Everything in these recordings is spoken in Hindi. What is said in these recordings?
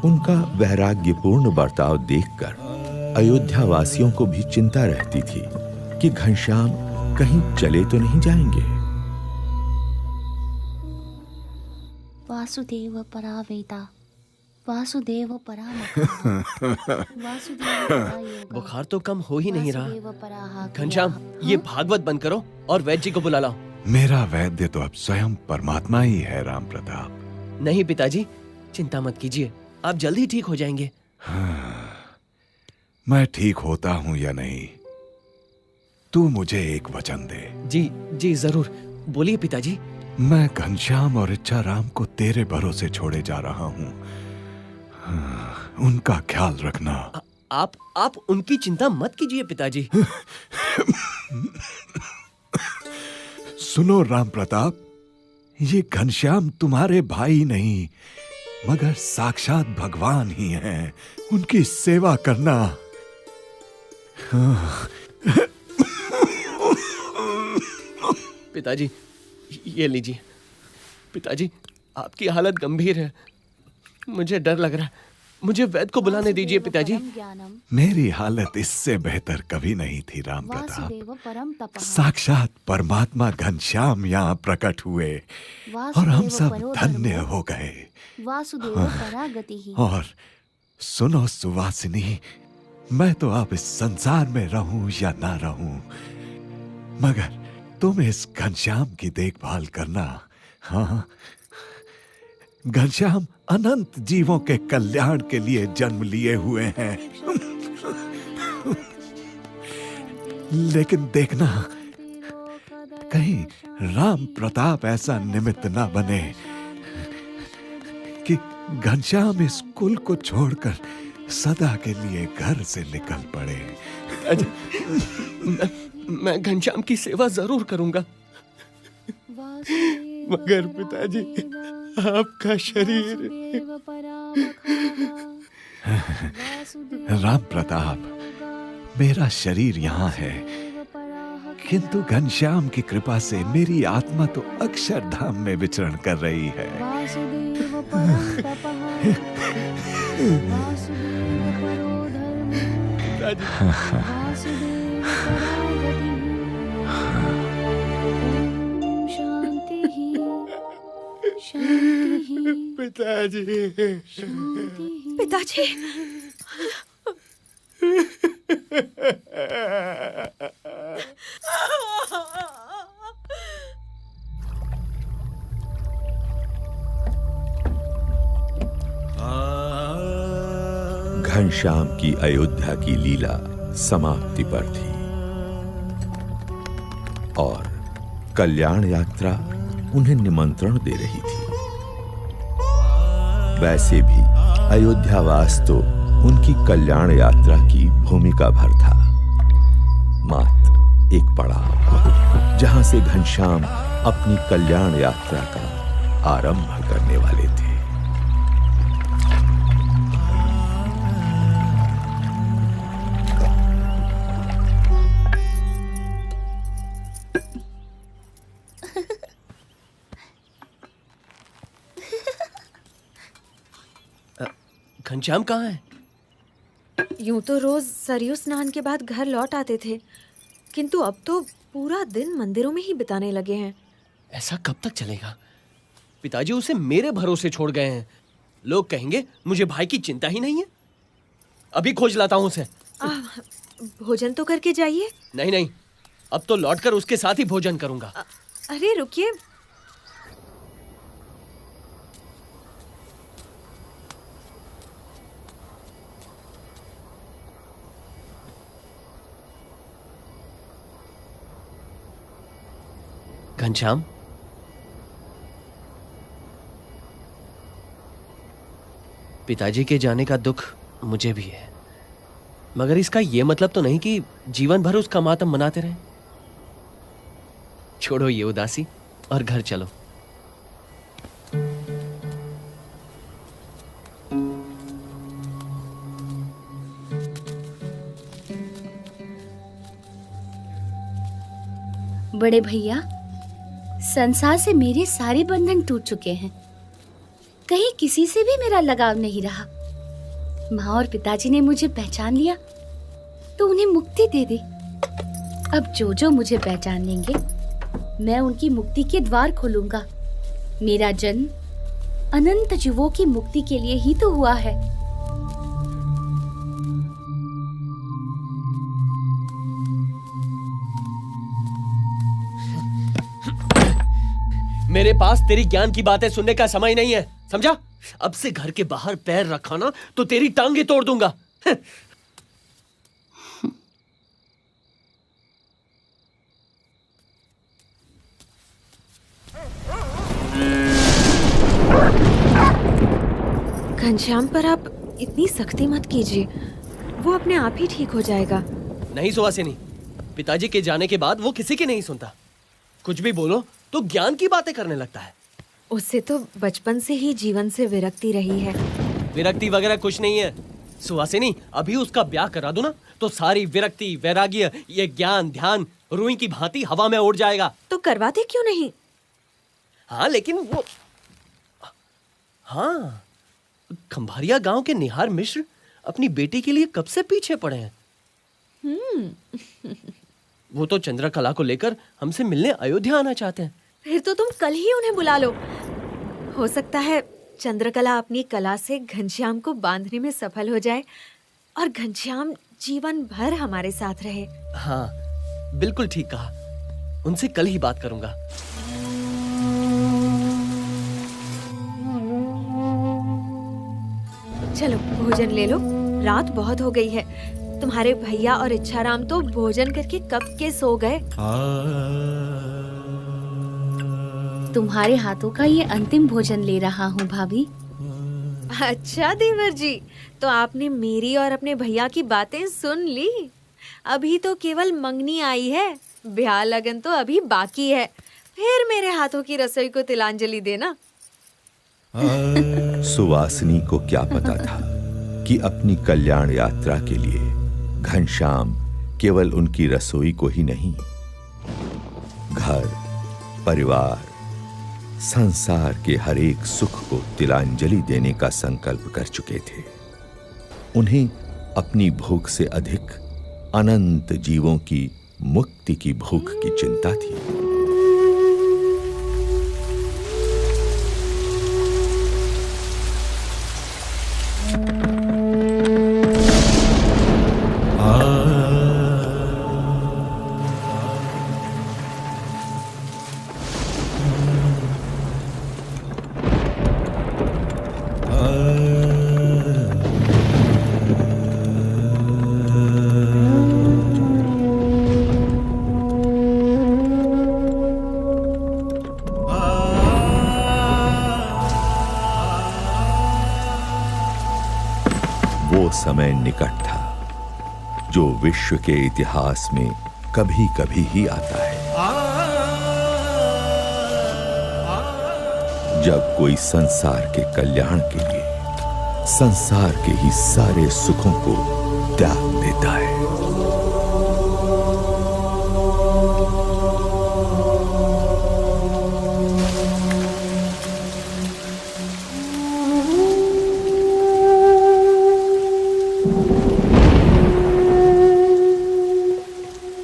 उनका वैराग्यपूर्ण बर्ताव देखकर अयोध्या वासियों को भी चिंता रहती थी कि घनश्याम कहीं चले तो नहीं जाएंगे। वासुदेव परावेता वासुदेव वासुदेव। बुखार तो कम हो ही नहीं रहा। घनश्याम, ये भागवत बंद करो और वैद्य जी को बुला लाओ। मेरा वैद्य तो अब स्वयं परमात्मा ही है राम प्रताप। नहीं पिताजी, चिंता मत कीजिए, आप जल्दी ठीक हो जाएंगे। मैं ठीक होता हूँ या नहीं, तू मुझे एक वचन दे। जी जी जरूर, बोलिए पिताजी। मैं घनश्याम और इच्छाराम को तेरे भरोसे छोड़े जा रहा हूँ, उनका ख्याल रखना। आप उनकी चिंता मत कीजिए पिताजी। सुनो राम प्रताप, ये घनश्याम तुम्हारे भाई नहीं मगर साक्षात भगवान ही हैं, उनकी सेवा करना। पिताजी ये लीजिए। पिताजी, आपकी हालत गंभीर है, मुझे डर लग रहा है, मुझे वैद्य को बुलाने दीजिए पिताजी। मेरी हालत इससे बेहतर कभी नहीं थी राम प्रताप। साक्षात परमात्मा घनश्याम यहाँ प्रकट हुए और हम सब धन्य हो गए। और सुनो सुवासिनी, मैं तो अब इस संसार में रहूं या ना रहूं, मगर तुम इस घनश्याम की देखभाल करना। हाँ, घनश्याम अनंत जीवों के कल्याण के लिए जन्म लिए हुए हैं। लेकिन देखना, कहीं राम प्रताप ऐसा निमित्त ना बने कि घनश्याम इस कुल को छोड़कर सदा के लिए घर से निकल पड़े। मैं घनश्याम की सेवा जरूर करूंगा, मगर पिताजी आपका शरीर। राम प्रताप, मेरा शरीर यहाँ है, किंतु घनश्याम की कृपा से मेरी आत्मा तो अक्षरधाम में विचरण कर रही है। पिताजी, पिताजी, घनश्याम की अयोध्या की लीला समाप्ति पर थी और कल्याण यात्रा उन्हें निमंत्रण दे रही थी। वैसे भी अयोध्यावास तो उनकी कल्याण यात्रा की भूमिका भर था, मात्र एक पड़ाव जहां से घनश्याम अपनी कल्याण यात्रा का आरंभ करने वाले थे। घनश्याम कहाँ है? यूं तो रोज सरयू स्नान के बाद घर लौट आते थे, किंतु अब तो पूरा दिन मंदिरों में ही बिताने लगे हैं। ऐसा कब तक चलेगा? पिताजी उसे मेरे भरोसे छोड़ गए हैं। लोग कहेंगे मुझे भाई की चिंता ही नहीं है। अभी खोज लाता हूँ उसे। भोजन तो करके जाइए। नहीं नहीं, अब तो लौटकर उसके साथ ही भोजन करूंगा। अरे रुकिए, घनश्याम, पिताजी के जाने का दुख मुझे भी है, मगर इसका यह मतलब तो नहीं कि जीवन भर उसका मातम मनाते रहें। छोड़ो ये उदासी और घर चलो। बड़े भैया, संसार से मेरे सारे बंधन टूट चुके हैं। कहीं किसी से भी मेरा लगाव नहीं रहा। माँ और पिताजी ने मुझे पहचान लिया तो उन्हें मुक्ति दे दी। अब जो जो मुझे पहचान लेंगे मैं उनकी मुक्ति के द्वार खोलूंगा। मेरा जन्म अनंत जीवों की मुक्ति के लिए ही तो हुआ है। मेरे पास तेरी ज्ञान की बातें सुनने का समय नहीं है, समझा? अब से घर के बाहर पैर रखा ना तो तेरी टांगे तोड़ दूंगा। घनश्याम पर आप इतनी सख्ती मत कीजिए, वो अपने आप ही ठीक हो जाएगा। नहीं सुहासिनी, पिताजी के जाने के बाद वो किसी की नहीं सुनता। कुछ भी बोलो तो ज्ञान की बातें करने लगता है। उससे तो बचपन से ही जीवन से विरक्ति रही है। विरक्ति वगैरह कुछ नहीं है सुहासिनी। अभी उसका ब्याह करा दूं ना तो सारी विरक्ति, वैराग्य, ये ज्ञान ध्यान रुई की भांति हवा में उड़ जाएगा। तो करवाते क्यों नहीं? हाँ लेकिन वो, हाँ, खंभारिया गांव के निहार मिश्र अपनी बेटी के लिए कब से पीछे पड़े हैं। वो तो चंद्रकला को लेकर हमसे मिलने अयोध्या आना चाहते हैं। फिर तो तुम कल ही उन्हें बुला लो। हो सकता है चंद्रकला अपनी कला से घनश्याम को बांधने में सफल हो जाए और घनश्याम जीवन भर हमारे साथ रहे। हाँ बिल्कुल ठीक कहा, उनसे कल ही बात करूंगा। चलो भोजन ले लो, रात बहुत हो गई है। तुम्हारे भैया और इच्छाराम तो भोजन करके कब के सो गए। तुम्हारे हाथों का ये अंतिम भोजन ले रहा हूँ भाभी। अच्छा देवर जी, तो आपने मेरी और अपने भैया की बातें सुन ली। अभी तो केवल मंगनी आई है, ब्याह लगन तो अभी बाकी है। फिर मेरे हाथों की रसोई को तिलांजलि देना। सुवासिनी को क्या पता था कि अपनी कल्याण यात्रा के लिए घनश्याम केवल उनकी रसोई को ही नहीं, घर, परिवार, संसार के हर एक सुख को तिलांजलि देने का संकल्प कर चुके थे। उन्हें अपनी भूख से अधिक अनंत जीवों की मुक्ति की भूख की चिंता थी। वो समय निकट था जो विश्व के इतिहास में कभी कभी ही आता है, जब कोई संसार के कल्याण के लिए संसार के ही सारे सुखों को त्याग देता है।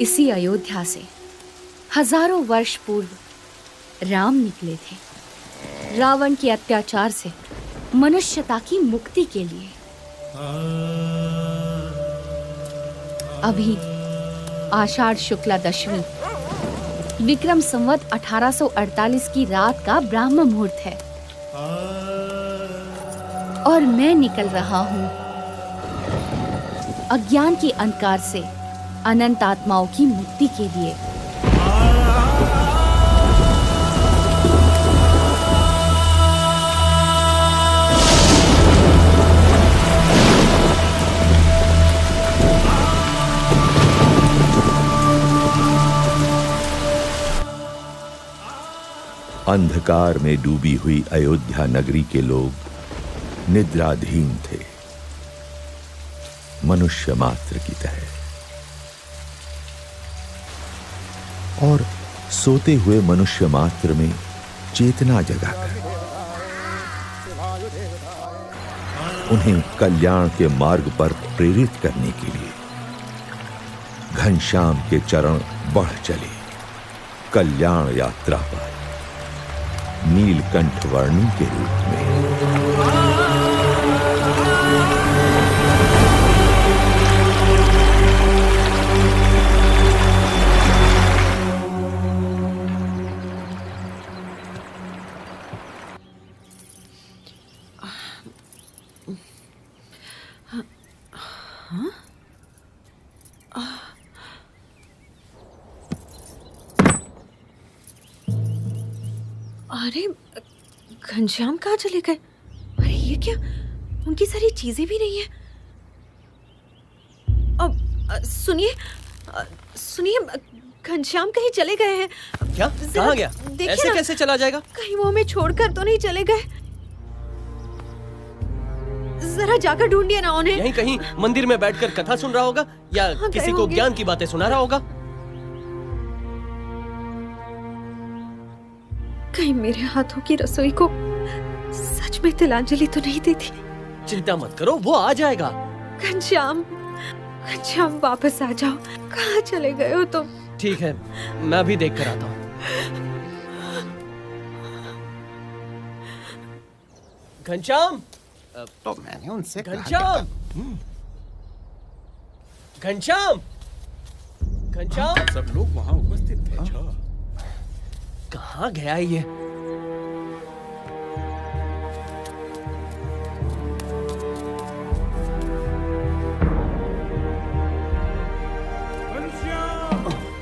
इसी अयोध्या से हजारों वर्ष पूर्व राम निकले थे रावण के अत्याचार से मनुष्यता की मुक्ति के लिए। अभी आषाढ़ शुक्ला दशमी विक्रम संवत 1848 की रात का ब्राह्म मुहूर्त है और मैं निकल रहा हूँ अज्ञान के अंधकार से अनंत आत्माओं की मुक्ति के लिए। अंधकार में डूबी हुई अयोध्या नगरी के लोग निद्राधीन थे, मनुष्य मात्र की तरह, और सोते हुए मनुष्य मात्र में चेतना जगाकर उन्हें कल्याण के मार्ग पर प्रेरित करने के लिए घनश्याम के चरण बढ़ चले कल्याण यात्रा पर नीलकंठ वर्णी के रूप में। अरे घनश्याम कहाँ चले गए? अरे ये क्या, उनकी सारी चीजें भी नहीं है। अब सुनिए घनश्याम कहीं चले गए हैं क्या? कहाँ गया? ऐसे कैसे चला जाएगा? कहीं वो हमें छोड़कर तो नहीं चले गए? जरा जाकर ढूंढिए ना उन्हें। यहीं कहीं मंदिर में बैठकर कथा सुन रहा होगा या किसी को ज्ञान की बातें सुना रहा होगा। कहीं मेरे हाथों की रसोई को सच में तिलांजलि तो नहीं देती? चिंता मत करो, वो आ जाएगा। घनश्याम वापस आ जाओ। कहाँ चले गए हो तुम? ठीक है, मैं भी देख कर आता हूँ। घनश्याम, तो मैंने उनसे घनश्याम, घनश्याम, घनश्याम, सब लोग वहाँ उपस्थित थे। कहाँ गया ये?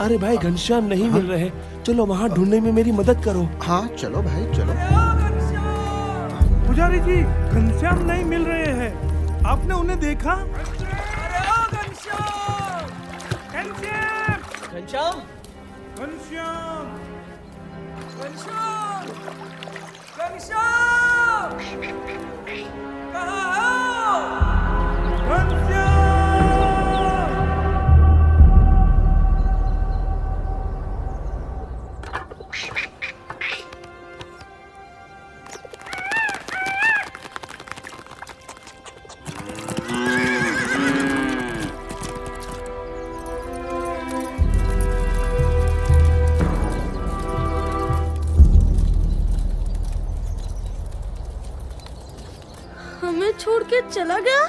अरे भाई घनश्याम नहीं मिल रहे, चलो वहाँ ढूंढने में मेरी मदद करो। हाँ चलो भाई चलो। पुजारी जी, घनश्याम नहीं मिल रहे हैं, आपने उन्हें देखा? घनश्याम! घनश्याम, घनश्याम! घनश्याम! घनश्याम! कहाँ हो? घनश्याम! छोड़ के चला गया।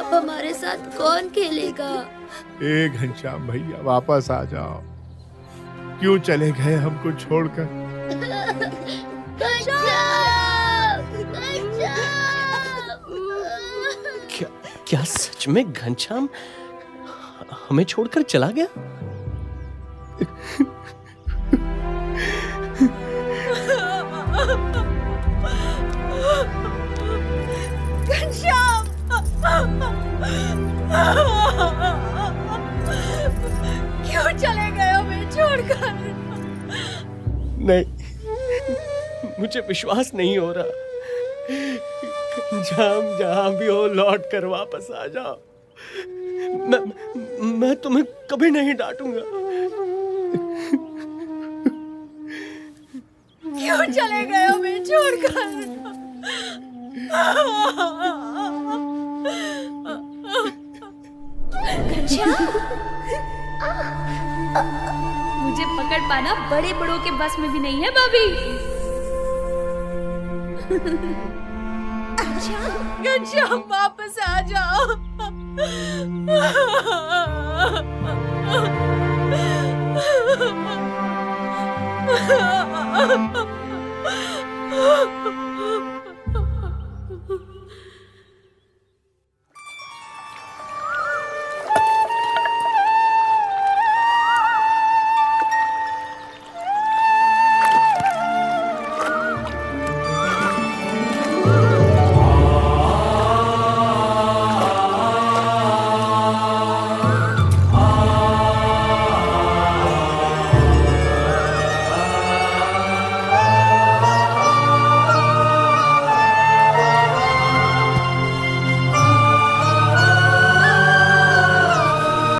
अब हमारे साथ कौन खेलेगा? ए घनश्याम भैया, वापस आ जाओ। क्यों चले गए हमको छोड़कर? क्या सच में घनश्याम हमें छोड़कर चला गया? घनश्याम! क्यों चले गए हमें छोड़कर? नहीं, मुझे विश्वास नहीं हो रहा। जहां भी हो, लौट कर वापस आ जाओ। मैं तुम्हें कभी नहीं डांटूंगा। क्यों चले गए हमें छोड़कर? मुझे पकड़ पाना बड़े बड़ों के बस में भी नहीं है भाभी। घनश्याम वापस आ जाओ।